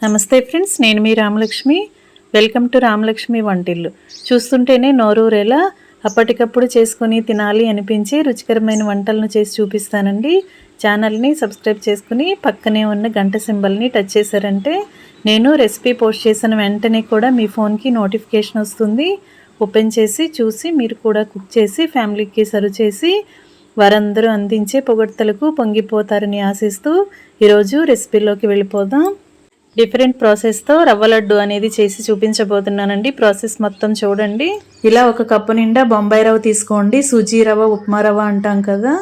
నమస్తే ఫ్రెండ్స్, నేను మీ రామలక్ష్మి. వెల్కమ్ టు రామలక్ష్మి వంటిల్లు. చూస్తుంటేనే నోరూరేలా అప్పటికప్పుడు చేసుకొని తినాలి అనిపించి రుచికరమైన వంటలను చేసి చూపిస్తానండి. ఛానల్ని సబ్స్క్రైబ్ చేసుకుని పక్కనే ఉన్న గంట సింబల్ని టచ్ చేశారంటే నేను రెసిపీ పోస్ట్ చేసిన వెంటనే కూడా మీ ఫోన్కి నోటిఫికేషన్ వస్తుంది. ఓపెన్ చేసి చూసి మీరు కూడా కుక్ చేసి ఫ్యామిలీకి సర్వ్ చేసి వారందరూ అందించే పొగడ్తలకు పొంగిపోతారని ఆశిస్తూ ఈరోజు రెసిపీలోకి వెళ్ళిపోదాం. డిఫరెంట్ ప్రాసెస్తో రవ్వ లడ్డు అనేది చేసి చూపించబోతున్నానండి. ప్రాసెస్ మొత్తం చూడండి. ఇలా ఒక కప్పు నిండా బొంబాయి రవ్వ తీసుకోండి. సూజీ రవ్వ, ఉప్మా రవ్వ అంటాం కదా,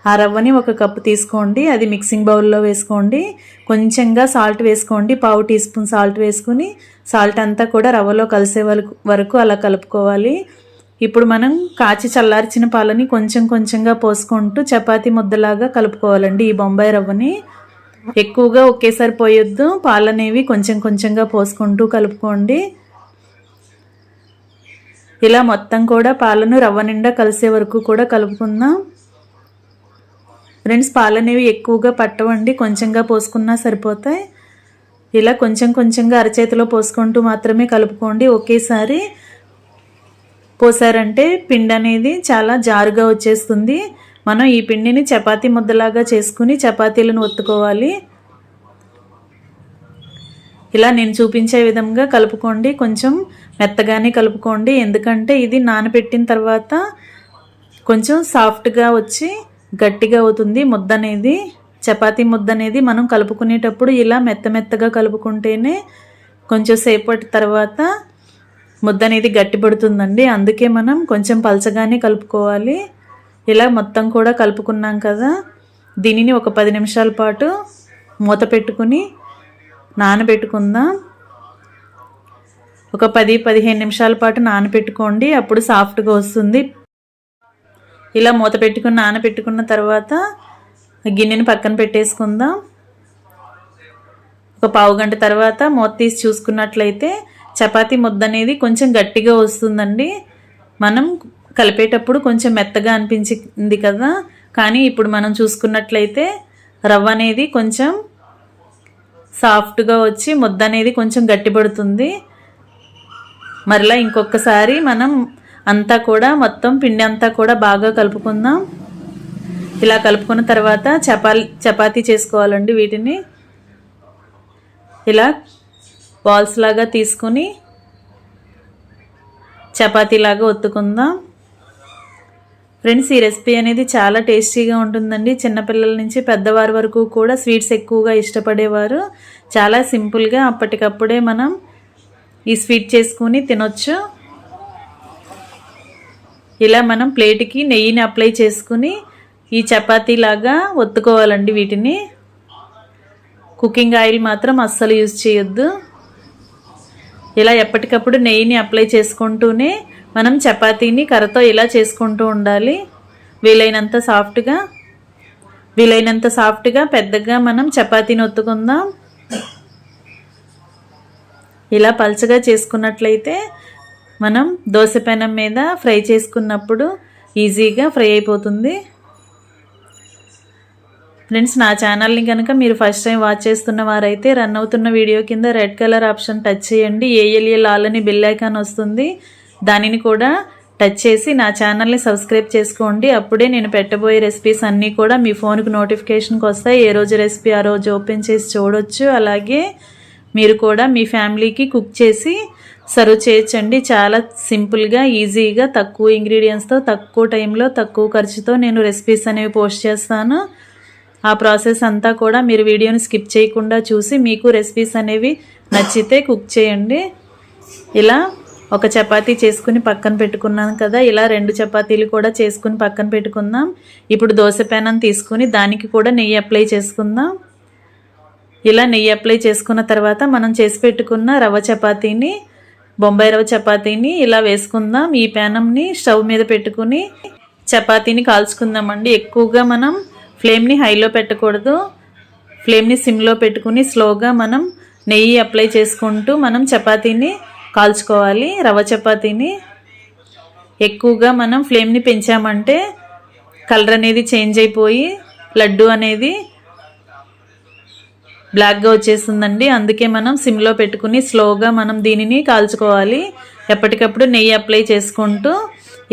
ఆ రవ్వని ఒక కప్పు తీసుకోండి. అది మిక్సింగ్ బౌల్లో వేసుకోండి. కొంచెంగా సాల్ట్ వేసుకోండి. పావు టీ స్పూన్ సాల్ట్ వేసుకుని సాల్ట్ అంతా కూడా రవ్వలో కలిసే వరకు అలా కలుపుకోవాలి. ఇప్పుడు మనం కాచి చల్లార్చిన పాలని కొంచెం కొంచెంగా పోసుకుంటూ చపాతీ ముద్దలాగా కలుపుకోవాలండి. ఈ బొంబాయి రవ్వని ఎక్కువగా ఒకేసారి పోయొద్దు. పాలనేవి కొంచెం కొంచెంగా పోసుకుంటూ కలుపుకోండి. ఇలా మొత్తం కూడా పాలను రవ్వ నిండా కలిసే వరకు కూడా కలుపుకుందాం. ఫ్రెండ్స్, పాలనేవి ఎక్కువగా పట్టవండి, కొంచెంగా పోసుకున్నా సరిపోతాయి. ఇలా కొంచెం కొంచెంగా అరచేతిలో పోసుకుంటూ మాత్రమే కలుపుకోండి. ఒకేసారి పోసారంటే పిండి అనేది చాలా జారుగా వచ్చేస్తుంది. మనం ఈ పిండిని చపాతీ ముద్దలాగా చేసుకుని చపాతీలను ఒత్తుకోవాలి. ఇలా నేను చూపించే విధంగా కలుపుకోండి. కొంచెం మెత్తగానే కలుపుకోండి, ఎందుకంటే ఇది నానబెట్టిన తర్వాత కొంచెం సాఫ్ట్గా వచ్చి గట్టిగా అవుతుంది ముద్ద అనేది. చపాతీ ముద్ద అనేది మనం కలుపుకునేటప్పుడు ఇలా మెత్తగా కలుపుకుంటేనే కొంచెం సేపటి తర్వాత ముద్ద అనేది గట్టిపడుతుందండి. అందుకే మనం కొంచెం పలచగానే కలుపుకోవాలి. ఇలా మొత్తం కూడా కలుపుకున్నాం కదా, దీనిని ఒక 10 నిమిషాల పాటు మూత పెట్టుకుని నానబెట్టుకుందాం. ఒక 10-15 నిమిషాల పాటు నానబెట్టుకోండి, అప్పుడు సాఫ్ట్గా వస్తుంది. ఇలా మూత పెట్టుకుని నానబెట్టుకున్న తర్వాత గిన్నెని పక్కన పెట్టేసుకుందాం. ఒక పావు గంట తర్వాత మూత తీసి చూసుకున్నట్లయితే చపాతీ ముద్ద అనేది కొంచెం గట్టిగా వస్తుందండి. మనం కలిపేటప్పుడు కొంచెం మెత్తగా అనిపించింది కదా, కానీ ఇప్పుడు మనం చూసుకున్నట్లయితే రవ్వ అనేది కొంచెం సాఫ్ట్గా వచ్చి ముద్ద అనేది కొంచెం గట్టిపడుతుంది. మరలా ఇంకొకసారి మనం అంతా కూడా మొత్తం పిండి అంతా కూడా బాగా కలుపుకుందాం. ఇలా కలుపుకున్న తర్వాత చపాతీ చేసుకోవాలండి. వీటిని ఇలా బాల్స్ లాగా తీసుకుని చపాతీలాగా ఒత్తుకుందాం. ఫ్రెండ్స్, ఈ రెసిపీ అనేది చాలా టేస్టీగా ఉంటుందండి. చిన్నపిల్లల నుంచి పెద్దవారి వరకు కూడా స్వీట్స్ ఎక్కువగా ఇష్టపడేవారు. చాలా సింపుల్గా అప్పటికప్పుడే మనం ఈ స్వీట్ చేసుకుని తినొచ్చు. ఇలా మనం ప్లేట్కి నెయ్యిని అప్లై చేసుకుని ఈ చపాతీలాగా ఒత్తుకోవాలండి. వీటిని కుకింగ్ ఆయిల్ మాత్రం అస్సలు యూజ్ చేయొద్దు. ఇలా ఎప్పటికప్పుడు నెయ్యిని అప్లై చేసుకుంటూనే మనం చపాతీని కర్రతో ఇలా చేసుకుంటూ ఉండాలి. వీలైనంత సాఫ్ట్గా పెద్దగా మనం చపాతీని ఒత్తుకుందాం. ఇలా పల్చగా చేసుకున్నట్లయితే మనం దోశ పెనం మీద ఫ్రై చేసుకున్నప్పుడు ఈజీగా ఫ్రై అయిపోతుంది. ఫ్రెండ్స్, నా ఛానల్ని కనుక మీరు ఫస్ట్ టైం వాచ్ చేస్తున్న వారైతే రన్ అవుతున్న వీడియో కింద రెడ్ కలర్ ఆప్షన్ టచ్ చేయండి. ALL ఆల్ అని బెల్ ఐకాన్ వస్తుంది, దానిని కూడా టచ్ చేసి నా ఛానల్ని సబ్స్క్రైబ్ చేసుకోండి. అప్పుడే నేను పెట్టబోయే రెసిపీస్ అన్నీ కూడా మీ ఫోన్కి నోటిఫికేషన్కి వస్తాయి. ఏ రోజు రెసిపీ ఆ రోజు ఓపెన్ చేసి చూడొచ్చు. అలాగే మీరు కూడా మీ ఫ్యామిలీకి కుక్ చేసి సర్వ్ చేయొచ్చండి. చాలా సింపుల్గా, ఈజీగా, తక్కువ ఇంగ్రీడియంట్స్తో, తక్కువ టైంలో, తక్కువ ఖర్చుతో నేను రెసిపీస్ అనేవి పోస్ట్ చేస్తాను. ఆ ప్రాసెస్ అంతా కూడా మీరు వీడియోని స్కిప్ చేయకుండా చూసి మీకు రెసిపీస్ అనేవి నచ్చితే కుక్ చేయండి. ఇలా ఒక చపాతీ చేసుకుని పక్కన పెట్టుకున్నాను కదా, ఇలా 2 చపాతీలు కూడా చేసుకుని పక్కన పెట్టుకుందాం. ఇప్పుడు దోశ పెనం తీసుకుని దానికి కూడా నెయ్యి అప్లై చేసుకుందాం. ఇలా నెయ్యి అప్లై చేసుకున్న తర్వాత మనం చేసి పెట్టుకున్న బొంబాయి రవ్వ చపాతీని ఇలా వేసుకుందాం. ఈ పెనంని స్టవ్ మీద పెట్టుకుని చపాతీని కాల్చుకుందామండి. ఎక్కువగా మనం ఫ్లేమ్ని హైలో పెట్టకూడదు. ఫ్లేమ్ని సిమ్లో పెట్టుకుని స్లోగా మనం నెయ్యి అప్లై చేసుకుంటూ మనం చపాతీని కాల్చుకోవాలి. రవ్వ చపాతీని ఎక్కువగా మనం ఫ్లేమ్ని పెంచామంటే కలర్ అనేది చేంజ్ అయిపోయి లడ్డు అనేది బ్లాక్గా వచ్చేస్తుందండి. అందుకే మనం సిమ్లో పెట్టుకుని స్లోగా మనం దీనిని కాల్చుకోవాలి. ఎప్పటికప్పుడు నెయ్యి అప్లై చేసుకుంటూ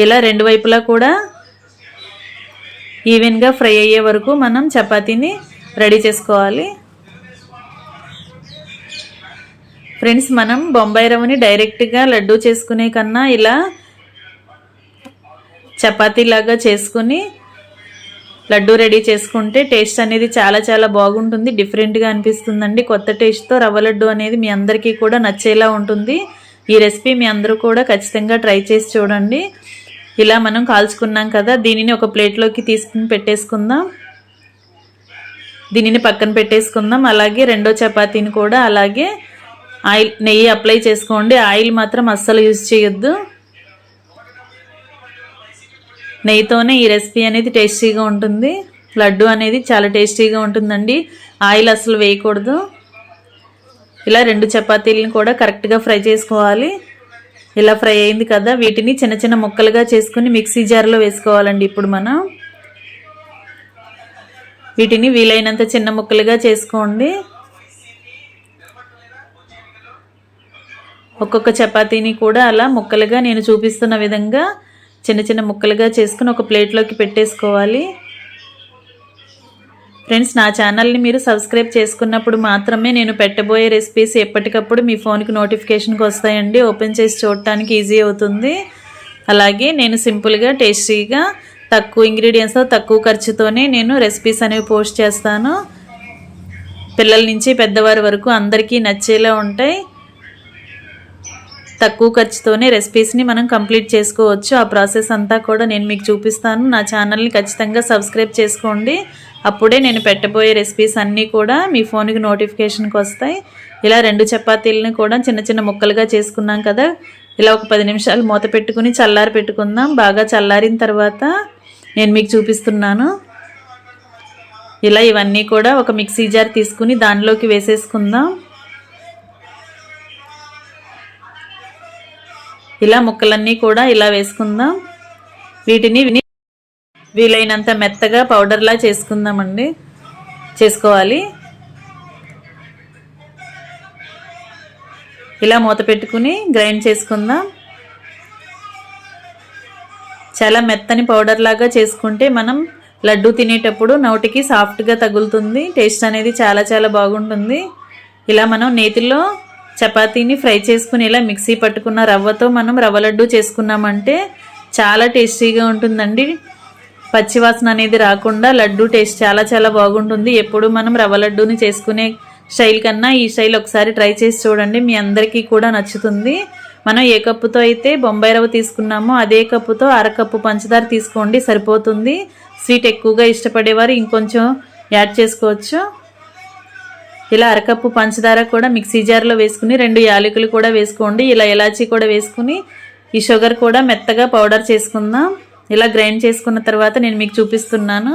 ఇలా రెండు వైపులా కూడా ఈవెన్గా ఫ్రై అయ్యే వరకు మనం చపాతీని రెడీ చేసుకోవాలి. ఫ్రెండ్స్, మనం బొంబాయి రవ్వని డైరెక్ట్గా లడ్డు చేసుకునే కన్నా ఇలా చపాతీలాగా చేసుకుని లడ్డు రెడీ చేసుకుంటే టేస్ట్ అనేది చాలా చాలా బాగుంటుంది. డిఫరెంట్గా అనిపిస్తుందండి. కొత్త టేస్ట్తో రవ్వ లడ్డు అనేది మీ అందరికీ కూడా నచ్చేలా ఉంటుంది. ఈ రెసిపీ మీ అందరూ కూడా ఖచ్చితంగా ట్రై చేసి చూడండి. ఇలా మనం కాల్చుకున్నాం కదా, దీనిని ఒక ప్లేట్లోకి తీసుకుని పెట్టేసుకుందాం. దీనిని పక్కన పెట్టేసుకుందాం. అలాగే రెండో చపాతీని కూడా అలాగే నెయ్యి అప్లై చేసుకోండి. ఆయిల్ మాత్రం అస్సలు యూజ్ చేయొద్దు. నెయ్యితోనే ఈ రెసిపీ అనేది టేస్టీగా ఉంటుంది. లడ్డు అనేది చాలా టేస్టీగా ఉంటుందండి. ఆయిల్ అసలు వేయకూడదు. ఇలా రెండు చపాతీలను కూడా కరెక్ట్గా ఫ్రై చేసుకోవాలి. ఇలా ఫ్రై అయింది కదా, వీటిని చిన్న చిన్న ముక్కలుగా చేసుకుని మిక్సీ జార్లో వేసుకోవాలండి. ఇప్పుడు మనం వీటిని వీలైనంత చిన్న ముక్కలుగా చేసుకోండి. ఒక్కొక్క చపాతీని కూడా అలా ముక్కలుగా నేను చూపిస్తున్న విధంగా చిన్న చిన్న ముక్కలుగా చేసుకుని ఒక ప్లేట్లోకి పెట్టేసుకోవాలి. ఫ్రెండ్స్, నా ఛానల్ని మీరు సబ్స్క్రైబ్ చేసుకున్నప్పుడు మాత్రమే నేను పెట్టబోయే రెసిపీస్ ఎప్పటికప్పుడు మీ ఫోన్కి నోటిఫికేషన్కి వస్తాయండి. ఓపెన్ చేసి చూడటానికి ఈజీ అవుతుంది. అలాగే నేను సింపుల్గా టేస్టీగా తక్కువ ఇంగ్రీడియంట్స్తో తక్కువ ఖర్చుతోనే నేను రెసిపీస్ అనేవి పోస్ట్ చేస్తాను. పిల్లల నుంచి పెద్దవారి వరకు అందరికీ నచ్చేలా ఉంటాయి. తక్కువ ఖర్చుతోనే రెసిపీస్ని మనం కంప్లీట్ చేసుకోవచ్చు. ఆ ప్రాసెస్ అంతా కూడా నేను మీకు చూపిస్తాను. నా ఛానల్ని ఖచ్చితంగా సబ్స్క్రైబ్ చేసుకోండి. అప్పుడే నేను పెట్టబోయే రెసిపీస్ అన్నీ కూడా మీ ఫోన్కి నోటిఫికేషన్కి వస్తాయి. ఇలా రెండు చపాతీలను కూడా చిన్న చిన్న ముక్కలుగా చేసుకున్నాం కదా, ఇలా ఒక 10 నిమిషాలు మూత పెట్టుకుని చల్లారి పెట్టుకుందాం. బాగా చల్లారిన తర్వాత నేను మీకు చూపిస్తున్నాను. ఇలా ఇవన్నీ కూడా ఒక మిక్సీ జార్ తీసుకుని దానిలోకి వేసేసుకుందాం. ఇలా ముక్కలన్నీ కూడా ఇలా వేసుకుందాం. వీటిని వీలైనంత మెత్తగా పౌడర్లా చేసుకోవాలి. ఇలా మూత పెట్టుకుని గ్రైండ్ చేసుకుందాం. చాలా మెత్తని పౌడర్ లాగా చేసుకుంటే మనం లడ్డు తినేటప్పుడు నోటికి సాఫ్ట్గా తగులుతుంది. టేస్ట్ అనేది చాలా చాలా బాగుంటుంది. ఇలా మనం నేతిలో చపాతీని ఫ్రై చేసుకుని ఇలా మిక్సీ పట్టుకున్న రవ్వతో మనం రవ్వ లడ్డు చేసుకున్నామంటే చాలా టేస్టీగా ఉంటుందండి. పచ్చివాసన అనేది రాకుండా లడ్డు టేస్ట్ చాలా చాలా బాగుంటుంది. ఎప్పుడు మనం రవ్వ లడ్డూని చేసుకునే స్టైల్ కన్నా ఈ స్టైల్ ఒకసారి ట్రై చేసి చూడండి. మీ అందరికీ కూడా నచ్చుతుంది. మనం ఏ కప్పుతో అయితే బొంబాయి రవ్వ తీసుకున్నామో అదే కప్పుతో అరకప్పు పంచదార తీసుకోండి, సరిపోతుంది. స్వీట్ ఎక్కువగా ఇష్టపడేవారు ఇంకొంచెం యాడ్ చేసుకోవచ్చు. ఇలా అరకప్పు పంచదార కూడా మిక్సీ జార్లో వేసుకుని 2 యాలకులు కూడా వేసుకోండి. ఇలా ఇలాచీ కూడా వేసుకుని ఈ షుగర్ కూడా మెత్తగా పౌడర్ చేసుకుందాం. ఇలా గ్రైండ్ చేసుకున్న తర్వాత నేను మీకు చూపిస్తున్నాను.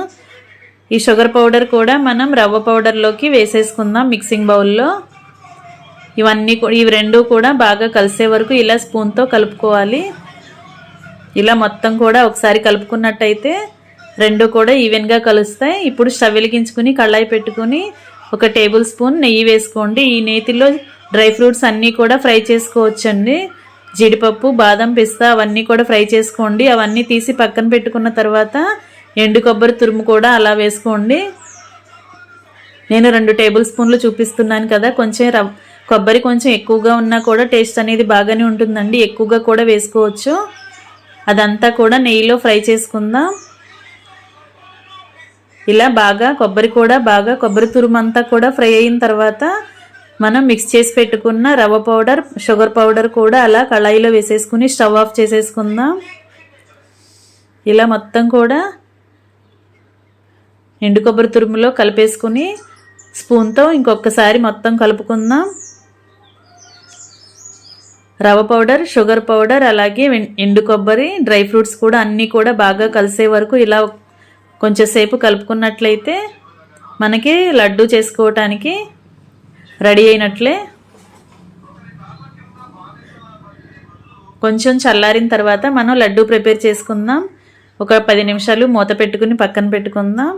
ఈ షుగర్ పౌడర్ కూడా మనం రవ్వ పౌడర్లోకి వేసేసుకుందాం మిక్సింగ్ బౌల్లో. ఇవి రెండు కూడా బాగా కలిసే వరకు ఇలా స్పూన్తో కలుపుకోవాలి. ఇలా మొత్తం కూడా ఒకసారి కలుపుకున్నట్టయితే రెండు కూడా ఈవెన్గా కలుస్తాయి. ఇప్పుడు స్టవ్ వెలిగించుకుని కళాయి పెట్టుకుని 1 టేబుల్ స్పూన్ నెయ్యి వేసుకోండి. ఈ నేతిలో డ్రై ఫ్రూట్స్ అన్నీ కూడా ఫ్రై చేసుకోవచ్చండి. జీడిపప్పు, బాదం, పిస్తా అవన్నీ కూడా ఫ్రై చేసుకోండి. అవన్నీ తీసి పక్కన పెట్టుకున్న తర్వాత ఎండు కొబ్బరి తురుము కూడా అలా వేసుకోండి. నేను 2 టేబుల్ స్పూన్లు చూపిస్తున్నాను కదా, కొబ్బరి కొంచెం ఎక్కువగా ఉన్నా కూడా టేస్ట్ అనేది బాగానే ఉంటుందండి. ఎక్కువగా కూడా వేసుకోవచ్చు. అదంతా కూడా నెయ్యిలో ఫ్రై చేసుకుందాం. ఇలా బాగా కొబ్బరి తురుము అంతా కూడా ఫ్రై అయిన తర్వాత మనం మిక్స్ చేసి పెట్టుకున్న రవ్వ పౌడర్, షుగర్ పౌడర్ కూడా అలా కళాయిలో వేసేసుకుని స్టవ్ ఆఫ్ చేసేసుకుందాం. ఇలా మొత్తం కూడా ఎండు కొబ్బరి తురుములో కలిపేసుకుని స్పూన్తో ఇంకొకసారి మొత్తం కలుపుకుందాం. రవ్వ పౌడర్, షుగర్ పౌడర్, అలాగే ఎండు కొబ్బరి, డ్రై ఫ్రూట్స్ కూడా అన్నీ కూడా బాగా కలిసే వరకు ఇలా కొంచెంసేపు కలుపుకున్నట్లయితే మనకి లడ్డు చేసుకోవటానికి రెడీ అయినట్లే. కొంచెం చల్లారిన తర్వాత మనం లడ్డు ప్రిపేర్ చేసుకుందాం. ఒక 10 నిమిషాలు మూత పెట్టుకుని పక్కన పెట్టుకుందాం.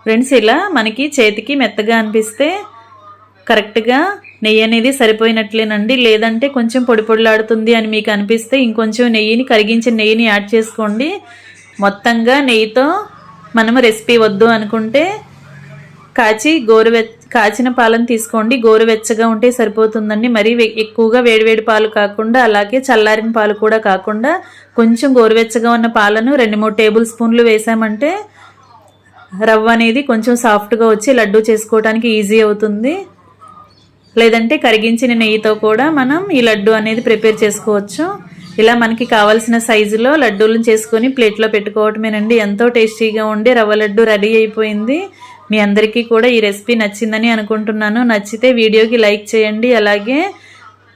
ఫ్రెండ్స్, ఇలా మనకి చేతికి మెత్తగా అనిపిస్తే కరెక్ట్గా నెయ్యి అనేది సరిపోయినట్లేనండి. లేదంటే కొంచెం పొడి పొడిలాడుతుంది అని మీకు అనిపిస్తే ఇంకొంచెం కరిగించిన నెయ్యిని యాడ్ చేసుకోండి. మొత్తంగా నెయ్యితో మనము రెసిపీ వద్దు అనుకుంటే కాచిన పాలను తీసుకోండి. గోరువెచ్చగా ఉంటే సరిపోతుందండి. మరీ ఎక్కువగా వేడివేడి పాలు కాకుండా, అలాగే చల్లారిన పాలు కూడా కాకుండా కొంచెం గోరువెచ్చగా ఉన్న పాలను 2-3 టేబుల్ స్పూన్లు వేసామంటే రవ్వ అనేది కొంచెం సాఫ్ట్గా వచ్చి లడ్డూ చేసుకోవడానికి ఈజీ అవుతుంది. లేదంటే కరిగించిన నెయ్యితో కూడా మనం ఈ లడ్డు అనేది ప్రిపేర్ చేసుకోవచ్చు. ఇలా మనకి కావాల్సిన సైజులో లడ్డూలను చేసుకొని ప్లేట్లో పెట్టుకోవటమేనండి. ఎంతో టేస్టీగా ఉండే రవ్వ లడ్డు రెడీ అయిపోయింది. మీ అందరికీ కూడా ఈ రెసిపీ నచ్చిందని అనుకుంటున్నాను. నచ్చితే వీడియోకి లైక్ చేయండి. అలాగే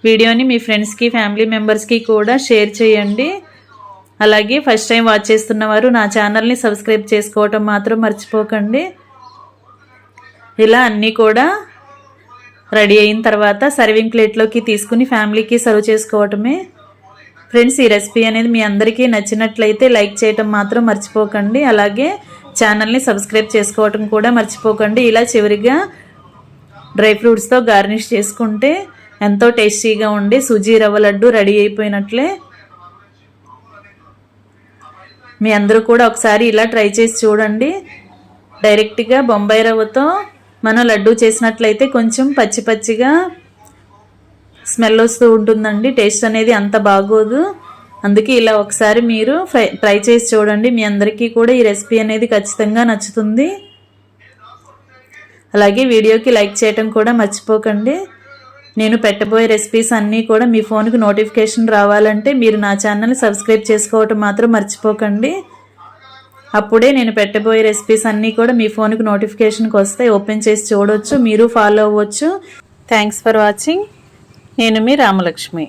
వీడియోని మీ ఫ్రెండ్స్కి, ఫ్యామిలీ మెంబర్స్కి కూడా షేర్ చేయండి. అలాగే ఫస్ట్ టైం వాచ్ చేస్తున్నవారు నా ఛానల్ని సబ్స్క్రైబ్ చేసుకోవటం మాత్రం మర్చిపోకండి. ఇలా అన్నీ కూడా రెడీ అయిన తర్వాత సర్వింగ్ ప్లేట్లోకి తీసుకుని ఫ్యామిలీకి సర్వ్ చేసుకోవటమే. ఫ్రెండ్స్, ఈ రెసిపీ అనేది మీ అందరికీ నచ్చినట్లయితే లైక్ చేయటం మాత్రం మర్చిపోకండి. అలాగే ఛానల్ని సబ్స్క్రైబ్ చేసుకోవటం కూడా మర్చిపోకండి. ఇలా చివరిగా డ్రై ఫ్రూట్స్తో గార్నిష్ చేసుకుంటే ఎంతో టేస్టీగా ఉండి సూజీ రవ్వ లడ్డు రెడీ అయిపోయినట్లే. మీ అందరూ కూడా ఒకసారి ఇలా ట్రై చేసి చూడండి. డైరెక్ట్గా బొంబాయి రవ్వతో మనం లడ్డు చేసినట్లయితే కొంచెం పచ్చి పచ్చిగా స్మెల్ వస్తూ ఉంటుందండి. టేస్ట్ అనేది అంత బాగోదు. అందుకే ఇలా ఒకసారి మీరు ట్రై చేసి చూడండి. మీ అందరికీ కూడా ఈ రెసిపీ అనేది ఖచ్చితంగా నచ్చుతుంది. అలాగే వీడియోకి లైక్ చేయటం కూడా మర్చిపోకండి. నేను పెట్టబోయే రెసిపీస్ అన్నీ కూడా మీ ఫోన్కి నోటిఫికేషన్ రావాలంటే మీరు నా ఛానల్ని సబ్స్క్రైబ్ చేసుకోవటం మాత్రం మర్చిపోకండి. అప్పుడే నేను పెట్టబోయే రెసిపీస్ అన్నీ కూడా మీ ఫోన్కి నోటిఫికేషన్కి వస్తాయి. ఓపెన్ చేసి చూడవచ్చు, మీరు ఫాలో అవ్వచ్చు. Thanks for watching. నేను మీ రామలక్ష్మి.